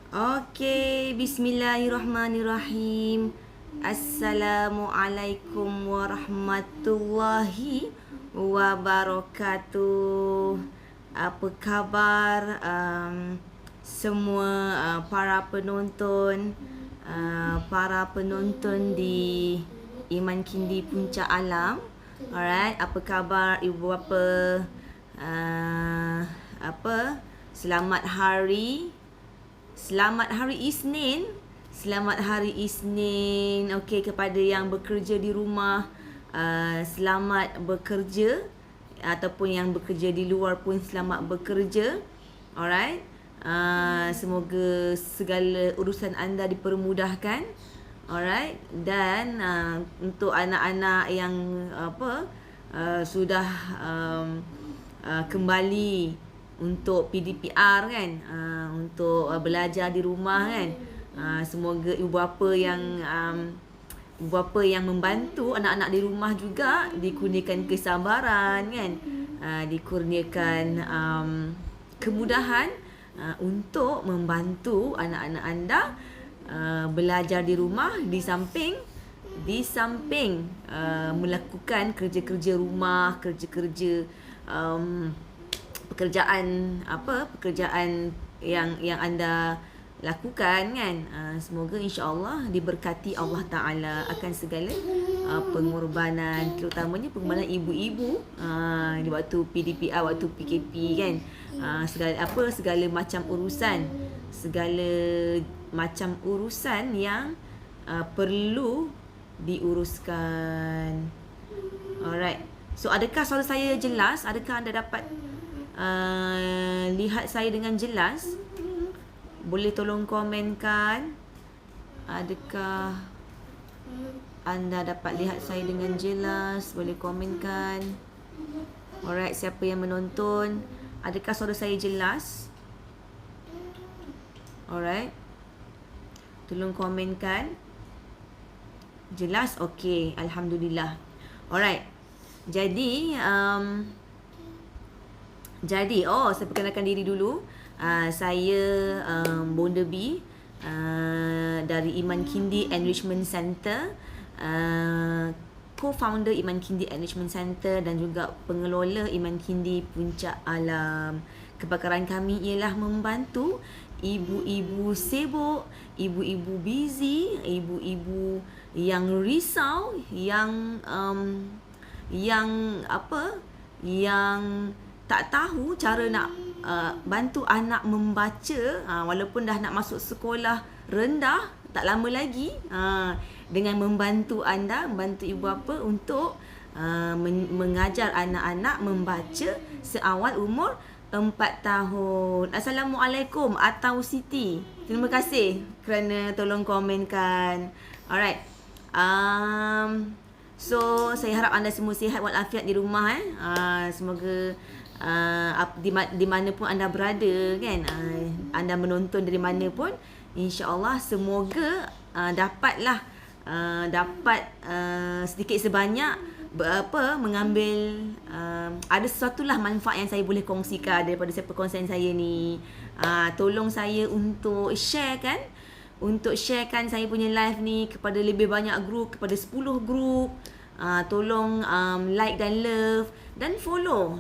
Okey, bismillahirrahmanirrahim. Assalamualaikum warahmatullahi wabarakatuh. Apa khabar semua para penonton di Iman Kindi Puncak Alam. Alright, apa khabar ibu bapa? Selamat hari Isnin. Selamat hari Isnin. Okey, kepada yang bekerja di rumah, selamat bekerja, ataupun yang bekerja di luar pun selamat bekerja. Alright. Semoga segala urusan anda dipermudahkan. Alright. Dan untuk anak-anak yang sudah kembali untuk PDPR kan, untuk belajar di rumah kan, semoga ibu bapa yang membantu anak-anak di rumah juga dikurniakan kesabaran kan, dikurniakan kemudahan untuk membantu anak-anak anda belajar di rumah di samping melakukan kerja-kerja rumah, pekerjaan yang anda lakukan kan. Semoga insya-Allah diberkati Allah Taala akan segala pengorbanan, terutamanya pengorbanan ibu-ibu di waktu PDPR, waktu PKP kan. Segala macam urusan yang perlu diuruskan. Alright. So adakah suara saya jelas? Adakah anda dapat lihat saya dengan jelas? Boleh tolong komenkan. Adakah anda dapat lihat saya dengan jelas? Boleh komenkan. Alright, siapa yang menonton? Adakah suara saya jelas? Alright. Tolong komenkan. Jelas? Okey, alhamdulillah. Alright. Jadi saya perkenalkan diri dulu. Saya Bonda B dari Iman Kindi Enrichment Center, co-founder Iman Kindi Enrichment Center dan juga pengelola Iman Kindi Puncak Alam. Kebakaran kami ialah membantu ibu-ibu sibuk, ibu-ibu busy, ibu-ibu yang risau, yang tak tahu cara nak bantu anak membaca, walaupun dah nak masuk sekolah rendah tak lama lagi, dengan membantu ibu bapa untuk mengajar anak-anak membaca seawal umur 4 tahun. Assalamualaikum atau Siti. Terima kasih kerana tolong komenkan. Alright. So saya harap anda semua sihat walafiat di rumah. Semoga di mana pun anda berada kan, anda menonton dari mana pun, insya-Allah semoga dapat sedikit sebanyak mengambil ada sesuatu lah manfaat yang saya boleh kongsikan daripada perkongsian saya ni. Tolong saya untuk sharekan saya punya live ni kepada lebih banyak grup, kepada 10 grup. Tolong like dan love dan follow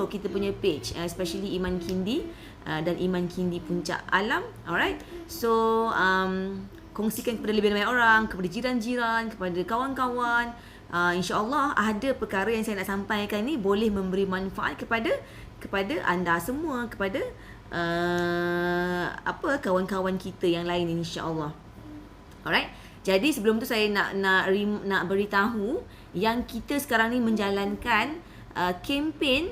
kita punya page, especially Iman Kindi dan Iman Kindi Puncak Alam. Alright. So kongsikan kepada lebih banyak orang, kepada jiran-jiran, kepada kawan-kawan. InsyaAllah ada perkara yang saya nak sampaikan ni boleh memberi manfaat kepada anda semua, kepada kawan-kawan kita yang lain, insya-Allah. Alright. Jadi sebelum tu saya nak beritahu yang kita sekarang ni menjalankan kempen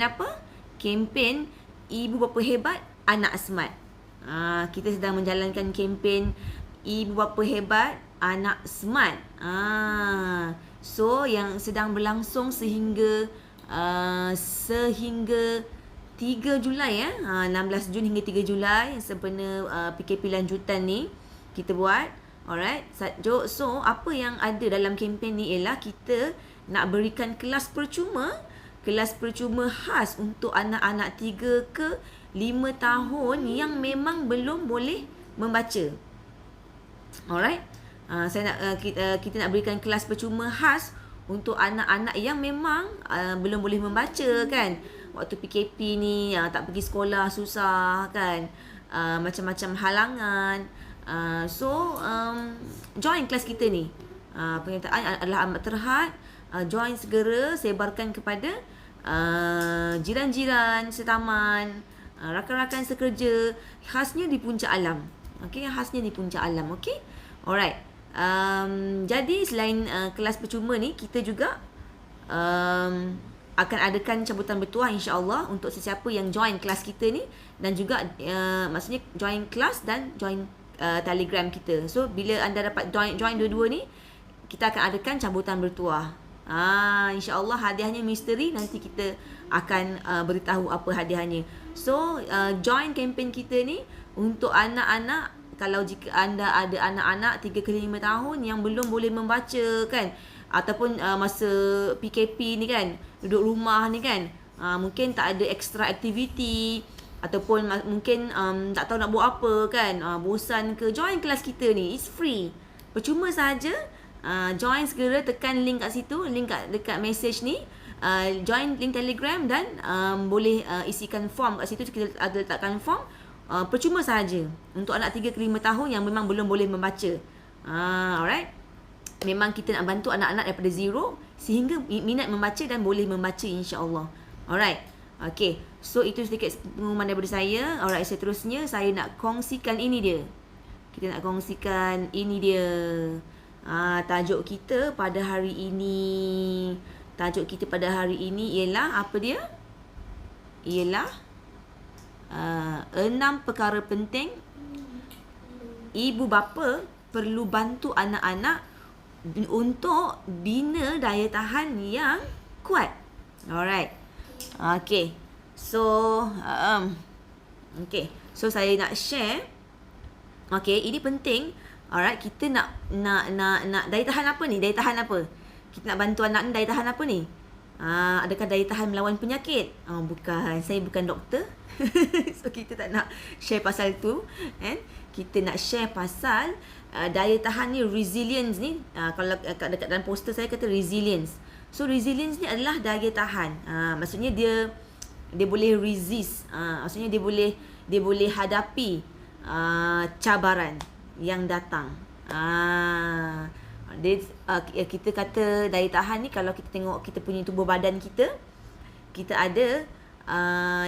apa? Kempen Ibu Bapa Hebat Anak Smart. Kita sedang menjalankan kempen Ibu Bapa Hebat Anak Smart. So yang sedang berlangsung sehingga 3 Julai 16 Jun hingga 3 Julai sempena PKP lanjutan ni kita buat. Alright. So apa yang ada dalam kempen ni ialah kita nak berikan kelas percuma khas untuk anak-anak 3 ke 5 tahun yang memang belum boleh membaca. Alright. Saya nak kita nak berikan kelas percuma khas untuk anak-anak yang memang belum boleh membaca kan. Waktu PKP ni tak pergi sekolah susah kan. Macam-macam halangan. Join kelas kita ni. Penyertaan adalah amat terhad. Join segera, sebarkan kepada jiran-jiran setaman, rakan-rakan sekerja, khasnya di Puncak Alam. Okey, khasnya di Puncak Alam. Okey. Alright. Jadi selain kelas percuma ni, kita juga akan adakan cabutan bertuah insya-Allah untuk sesiapa yang join kelas kita ni, dan juga maksudnya join kelas dan join Telegram kita. So bila anda dapat join dua-dua ni, kita akan adakan cabutan bertuah. InsyaAllah hadiahnya misteri, nanti kita akan beritahu apa hadiahnya. So join kempen kita ni untuk anak-anak. Kalau jika anda ada anak-anak 3 ke 5 tahun yang belum boleh membaca kan, ataupun masa PKP ni kan, duduk rumah ni kan, mungkin tak ada extra activity, ataupun mungkin tak tahu nak buat apa kan, bosan ke, join kelas kita ni. It's free, percuma saja. Join segera, tekan link kat situ, link dekat message ni, join link Telegram, dan boleh isikan form kat situ. Kita ada letakkan form. Percuma sahaja untuk anak 3 ke 5 tahun yang memang belum boleh membaca. Alright. Memang kita nak bantu anak-anak daripada zero sehingga minat membaca dan boleh membaca insya-Allah. Alright. Okay. So itu sedikit pengumuman daripada saya. Alright, seterusnya saya nak kongsikan ini dia. Kita nak kongsikan ini dia. Tajuk kita pada hari ini. Tajuk kita pada hari ini ialah apa dia? Ialah 6 perkara penting ibu bapa perlu bantu anak-anak untuk bina daya tahan yang kuat. Alright. Okay. So so saya nak share. Okay, ini penting. Alright, kita nak daya tahan apa ni? Daya tahan apa? Kita nak bantu anak ni daya tahan apa ni? Adakah daya tahan melawan penyakit? Bukan. Saya bukan doktor. So kita tak nak share pasal tu, kan? Kita nak share pasal daya tahan ni, resilience ni. Kalau dekat dalam poster saya kata resilience. So resilience ni adalah daya tahan. Maksudnya dia boleh resist. Maksudnya dia boleh hadapi cabaran yang datang. Kita kata daya tahan ni, kalau kita tengok kita punya tubuh badan kita ada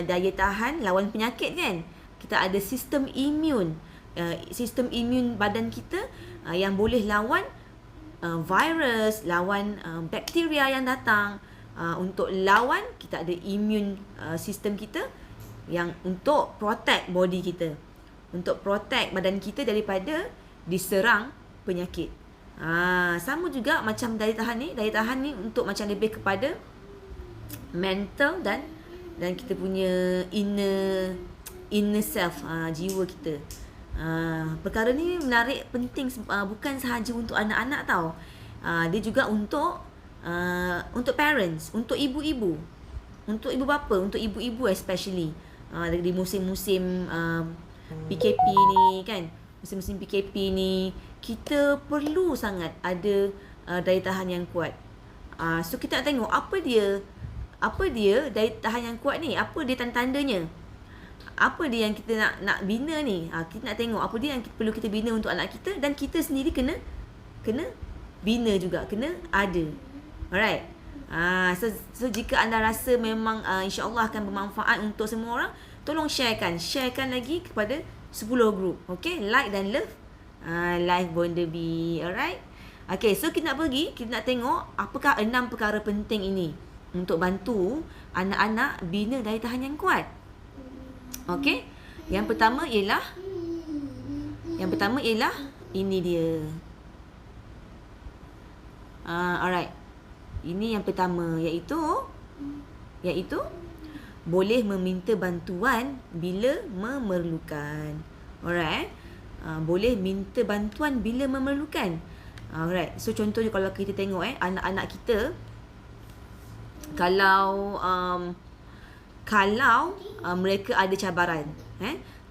daya tahan lawan penyakit kan. Kita ada sistem imun. Sistem imun badan kita yang boleh lawan virus, lawan bakteria yang datang. Untuk lawan, kita ada imun sistem kita yang untuk protect body kita, untuk protect badan kita daripada diserang penyakit. Sama juga macam daya tahan ni. Daya tahan ni untuk macam lebih kepada mental dan kita punya inner self, jiwa kita. Perkara ni menarik, penting, bukan sahaja untuk anak-anak tau. Dia juga untuk parents, untuk ibu-ibu, untuk ibu bapa, untuk ibu-ibu especially. Di musim-musim PKP ni kan, musim-musim PKP ni kita perlu sangat ada daya tahan yang kuat. So kita nak tengok apa dia daya tahan yang kuat ni, apa dia tanda-tandanya, apa dia yang kita nak bina ni. Kita nak tengok apa dia yang perlu kita bina untuk anak kita, dan kita sendiri kena bina juga, kena ada. Alright. So jika anda rasa memang insya-Allah akan bermanfaat untuk semua orang, tolong sharekan lagi kepada 10 group. Okay, like dan love live Bonda B. Alright. Okay, so kita nak tengok apakah 6 perkara penting ini untuk bantu anak-anak bina daya tahan yang kuat. Okay. Yang pertama ialah ini dia. Alright. Ini yang pertama, iaitu boleh meminta bantuan bila memerlukan. Alright. Boleh minta bantuan bila memerlukan. Alright. So contohnya kalau kita tengok anak-anak kita, kalau kalau mereka ada cabaran.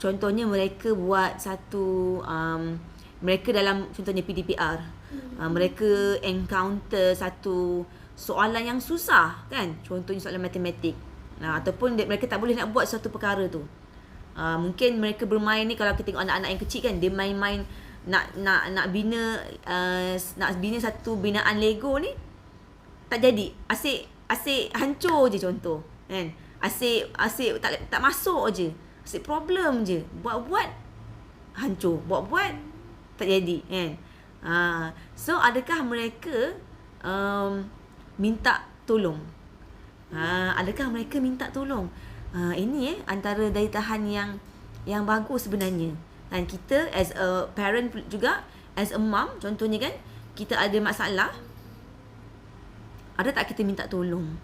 Contohnya mereka buat satu mereka dalam contohnya PDPR, mereka encounter satu soalan yang susah kan, contohnya soalan matematik, ataupun mereka tak boleh nak buat satu perkara tu. Mungkin mereka bermain ni, kalau kita tengok anak-anak yang kecil kan, dia main-main nak bina satu binaan Lego ni, tak jadi, asyik hancur je contoh kan, asyik tak masuk je, asyik problem je, buat hancur, buat tak jadi kan. So adakah mereka minta tolong? Adakah mereka minta tolong? Ini antara daya tahan yang bagus sebenarnya. Dan kita as a parent juga, as a mom contohnya kan, kita ada masalah, ada tak kita minta tolong?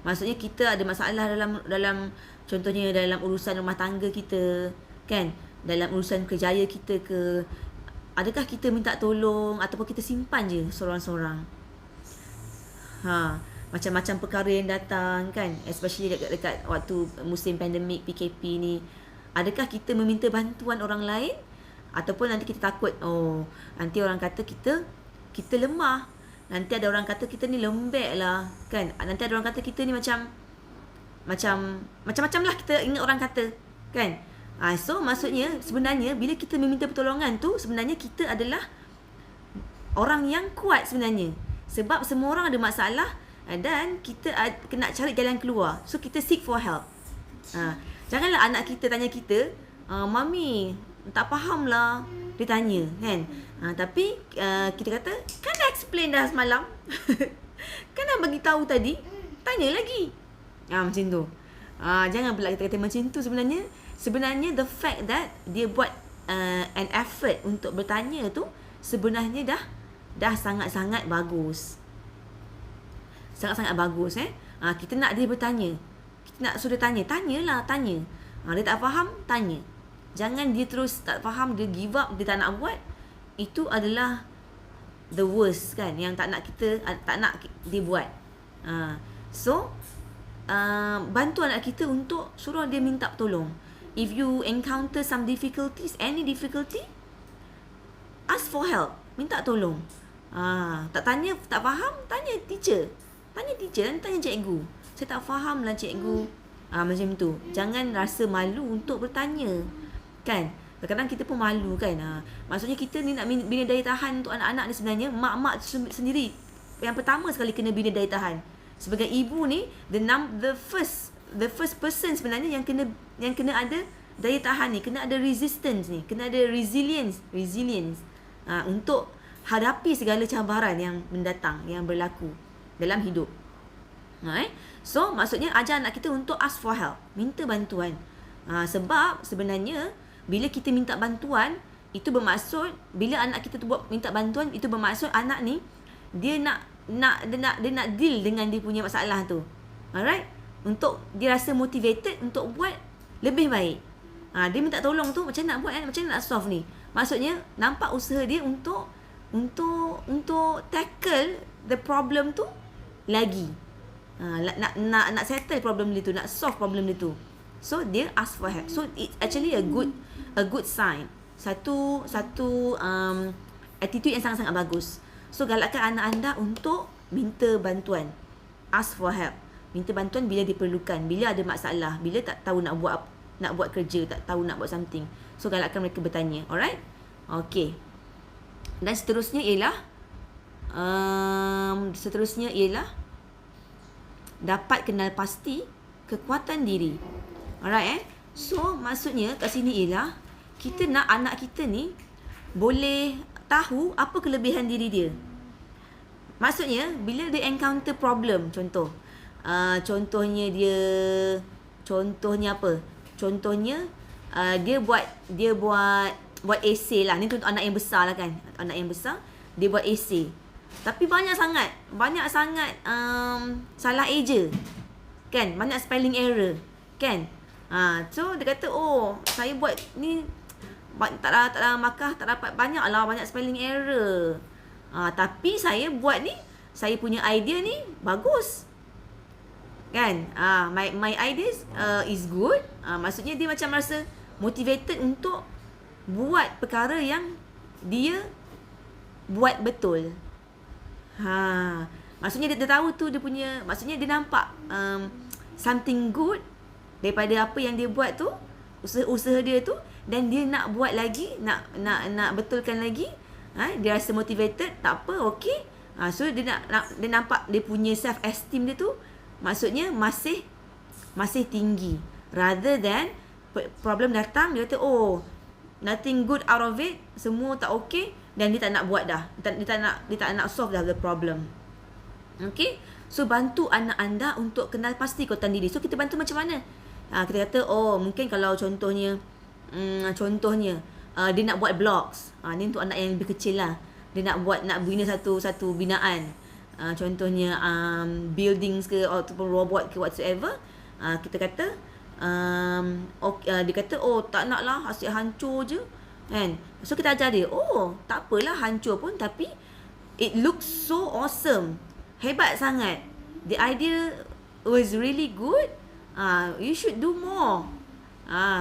Maksudnya kita ada masalah dalam contohnya dalam urusan rumah tangga kita kan, dalam urusan kerjaya kita ke, adakah kita minta tolong ataupun kita simpan je seorang-seorang? Macam-macam perkara yang datang kan, especially dekat waktu musim pandemik PKP ni, adakah kita meminta bantuan orang lain, ataupun nanti kita takut, nanti orang kata kita lemah, nanti ada orang kata kita ni lembek lah kan, nanti ada orang kata kita ni macam-macam lah, kita ingat orang kata kan. So maksudnya sebenarnya bila kita meminta pertolongan tu, sebenarnya kita adalah orang yang kuat sebenarnya, sebab semua orang ada masalah dan kita kena cari jalan keluar. So kita seek for help. Janganlah anak kita tanya kita, mami tak faham lah, dia tanya kan. Tapi kita kata, kan dah explain dah semalam. Kan dah bagi tahu tadi, tanya lagi. Macam tu. Jangan pula kita kata macam tu. Sebenarnya the fact that dia buat an effort untuk bertanya tu sebenarnya dah sangat-sangat bagus. Sangat-sangat bagus kita nak dia bertanya. Kita nak suruh tanya, tanyalah, tanya. Dia tak faham, tanya. Jangan dia terus tak faham, dia give up, dia tak nak buat. Itu adalah the worst kan, yang tak nak dia buat. So bantu anak kita untuk suruh dia minta tolong. If you encounter some difficulties, any difficulty, ask for help, minta tolong. Tak tanya, tak faham, tanya teacher. Tanya teacher dan tanya cikgu. Saya tak faham lah cikgu. Macam tu. Jangan rasa malu untuk bertanya. Kan? Kadang-kadang kita pun malu kan. Maksudnya kita ni nak bina daya tahan untuk anak-anak ni, sebenarnya mak-mak sendiri yang pertama sekali kena bina daya tahan. Sebagai ibu ni, the first person sebenarnya yang kena ada daya tahan ni, kena ada resistance ni, kena ada resilience untuk hadapi segala cabaran yang mendatang, yang berlaku dalam hidup. So maksudnya ajar anak kita untuk ask for help, minta bantuan. Sebab sebenarnya bila kita minta bantuan, itu bermaksud bila anak kita tu minta bantuan, itu bermaksud anak ni dia nak deal dengan dia punya masalah tu. Alright? Untuk dia rasa motivated untuk buat lebih baik. Dia minta tolong tu, macam nak buat macam nak solve ni. Maksudnya nampak usaha dia untuk tackle the problem tu lagi. Nak settle problem dia tu, nak solve problem dia tu. So dia ask for help. So it's actually a good sign. Satu attitude yang sangat-sangat bagus. So galakkan anak anda untuk minta bantuan. Ask for help. Minta bantuan bila diperlukan, bila ada masalah, bila tak tahu nak buat kerja, tak tahu nak buat something. So galakkan mereka bertanya. Alright? Okay. Dan seterusnya ialah dapat kenal pasti kekuatan diri. Alright So maksudnya kat sini ialah kita nak anak kita ni boleh tahu apa kelebihan diri dia. Maksudnya bila dia encounter problem, contohnya apa? Contohnya dia buat essay lah. Ni untuk anak yang besar lah kan. Anak yang besar dia buat essay. Tapi banyak sangat salah eja. Kan? Banyak spelling error. Kan? So dia kata, saya buat ni tak ada markah, tak dapat banyak spelling error. Tapi saya buat ni, saya punya idea ni bagus. Kan? My ideas is good. Maksudnya dia macam rasa motivated untuk buat perkara yang dia buat betul. Maksudnya dia tahu tu dia punya, maksudnya dia nampak something good daripada apa yang dia buat tu, usaha dia tu, dan dia nak buat lagi, nak betulkan lagi. Dia rasa motivated, tak apa, okey. So dia nampak dia punya self esteem dia tu maksudnya masih tinggi, rather than problem datang dia kata nothing good out of it, semua tak okey, dan dia tak nak buat dah. Dia tak nak solve dah the problem. Okay? So bantu anak anda untuk kenal pasti kekuatan diri. So kita bantu macam mana? Kita kata mungkin kalau contohnya dia nak buat blogs. Ni untuk anak yang lebih kecil lah. Dia nak bina satu binaan. Contohnya buildings ke ataupun robot ke whatsoever. Kita kata dia kata tak nak lah, asyik hancur je, kan? So kita ajar dia, tak apalah hancur pun, tapi it looks so awesome, hebat sangat, the idea was really good, you should do more.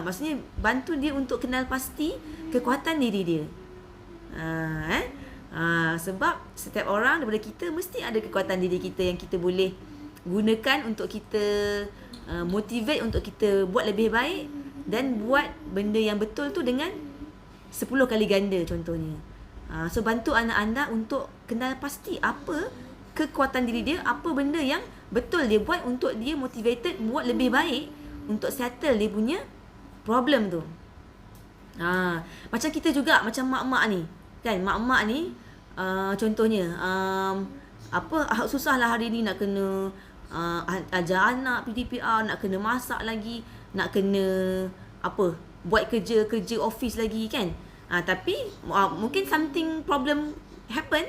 Maksudnya bantu dia untuk kenal pasti kekuatan diri dia. Sebab setiap orang daripada kita mesti ada kekuatan diri kita yang kita boleh gunakan untuk kita motivate untuk kita buat lebih baik dan buat benda yang betul tu dengan 10 kali ganda contohnya. So bantu anak anda untuk kenal pasti apa kekuatan diri dia, apa benda yang betul dia buat untuk dia motivated buat lebih baik untuk settle dia punya problem tu. Macam kita juga, macam mak-mak ni. Kan, mak-mak ni contohnya susahlah hari ni nak kena ajar anak PDPR, nak kena masak lagi, nak kena buat kerja office lagi, kan. Tapi mungkin something problem happen,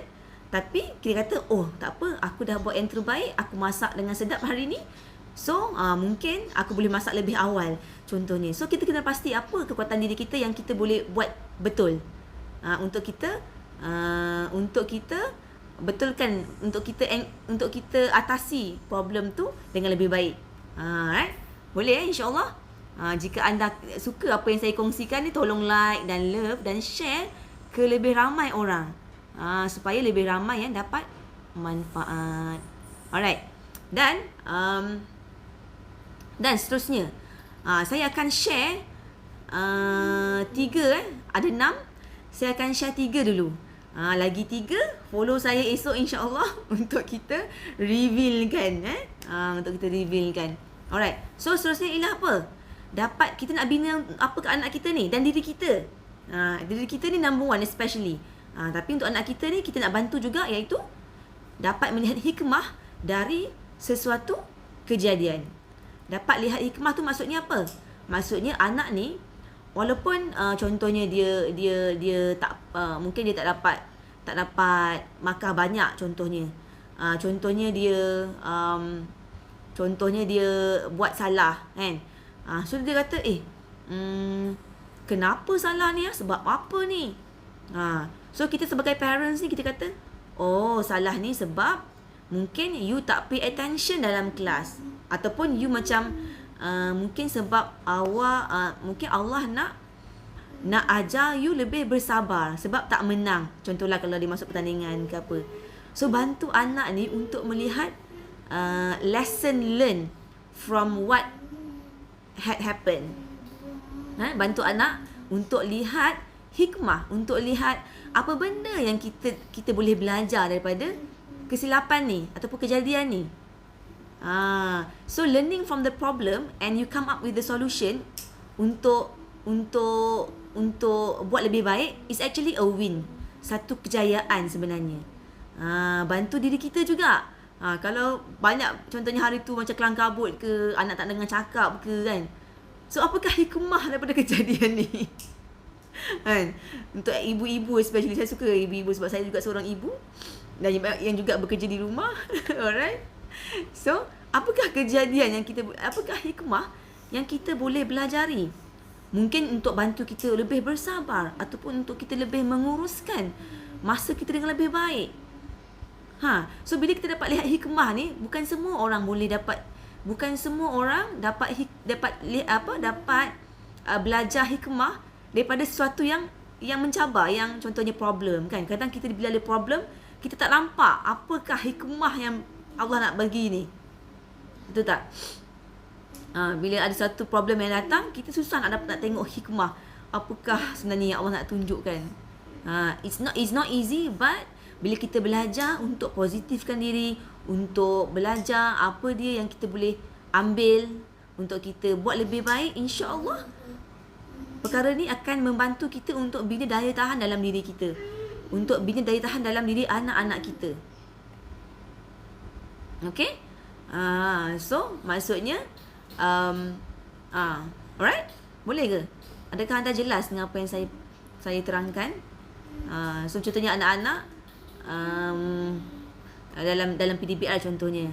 tapi kita kata tak apa, aku dah buat yang terbaik, aku masak dengan sedap hari ni, so mungkin aku boleh masak lebih awal contohnya. So kita kena pasti apa kekuatan diri kita yang kita boleh buat betul untuk kita betulkan, untuk kita atasi problem tu dengan lebih baik. Boleh insya-Allah. Jika anda suka apa yang saya kongsikan ni, tolong like dan love dan share ke lebih ramai orang, supaya lebih ramai yang dapat manfaat. Alright. Dan seterusnya saya akan share 3 ada 6. Saya akan share 3 dulu. Lagi 3, follow saya esok insya-Allah untuk kita revealkan untuk kita revealkan. Alright. So seterusnya ialah apa? Dapat kita nak bina apa ke anak kita ni dan diri kita. Diri kita ni number one especially. Tapi untuk anak kita ni kita nak bantu juga, iaitu dapat melihat hikmah dari sesuatu kejadian. Dapat lihat hikmah tu maksudnya apa? Maksudnya anak ni walaupun contohnya dia tak mungkin dia tak dapat makan banyak contohnya. Contohnya dia buat salah, kan. So dia kata kenapa salah ni? Sebab apa ni? So kita sebagai parents ni kita kata salah ni sebab mungkin you tak pay attention dalam kelas, ataupun you macam mungkin sebab mungkin Allah nak ajar you lebih bersabar sebab tak menang. Contohlah kalau dia masuk pertandingan ke apa. So bantu anak ni untuk melihat lesson learn from what had happened. Bantu anak untuk lihat hikmah, untuk lihat apa benda yang kita boleh belajar daripada kesilapan ni ataupun kejadian ni. So learning from the problem and you come up with the solution untuk buat lebih baik is actually a win. Satu kejayaan sebenarnya. Bantu diri kita juga. Kalau banyak contohnya hari tu macam kelang kabut ke, anak tak dengar cakap ke, kan. So apakah hikmah daripada kejadian ni? Kan? Untuk ibu-ibu especially, saya suka ibu-ibu sebab saya juga seorang ibu dan yang juga bekerja di rumah. Alright. So, apakah apakah hikmah yang kita boleh belajari? Mungkin untuk bantu kita lebih bersabar ataupun untuk kita lebih menguruskan masa kita dengan lebih baik. So bila kita dapat lihat hikmah ni, bukan semua orang boleh dapat bukan semua orang dapat belajar hikmah daripada sesuatu yang mencabar, yang contohnya problem kan. Kadang kita bila ada problem, kita tak nampak apakah hikmah yang Allah nak bagi ni. Betul tak? Bila ada satu problem yang datang, kita susah nak tengok hikmah. Apakah sebenarnya yang Allah nak tunjukkan. It's not easy, but bila kita belajar untuk positifkan diri, untuk belajar apa dia yang kita boleh ambil untuk kita buat lebih baik, insya-Allah perkara ni akan membantu kita untuk bina daya tahan dalam diri kita. Untuk bina daya tahan dalam diri anak-anak kita. Okay? So, maksudnya, alright? Boleh ke? Adakah anda jelas dengan apa yang saya terangkan? So, contohnya anak-anak, dalam PDPR contohnya.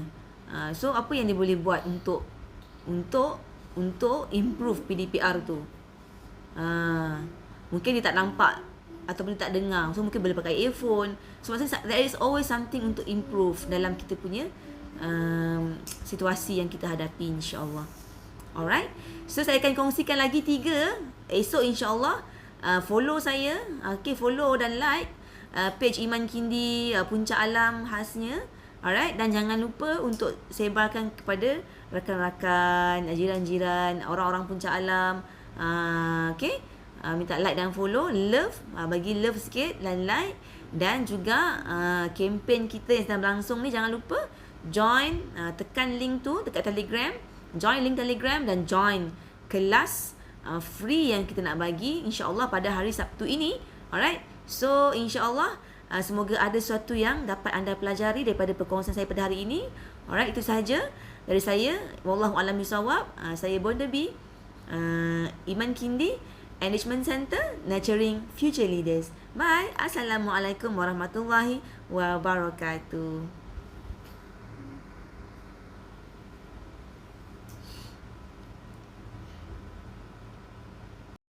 So, apa yang dia boleh buat untuk improve PDPR tu? Mungkin dia tak nampak ataupun dia tak dengar, so mungkin boleh pakai earphone. So maksudnya there is always something untuk improve dalam kita punya situasi yang kita hadapi, insya-Allah. Alright, so saya akan kongsikan lagi 3 esok, insya-Allah. Follow saya, okay, follow dan like page Iman Kindi Puncak Alam khasnya. Alright, dan jangan lupa untuk sebarkan kepada rakan-rakan, jiran-jiran, orang-orang Puncak Alam. Okay, minta like dan follow, love, bagi love sikit dan like. Dan juga kempen kita yang sedang berlangsung ni, jangan lupa join, tekan link tu dekat Telegram, join link Telegram dan join kelas free yang kita nak bagi, insya-Allah pada hari Sabtu ini. Alright, so insya-Allah semoga ada sesuatu yang dapat anda pelajari daripada perkongsian saya pada hari ini. Alright, itu sahaja dari saya. Wallahu a'lam bishawab. Saya Bonda B, Iman Kindi, Enrichment Center, Nurturing Future Leaders. Bye. Assalamualaikum warahmatullahi wabarakatuh.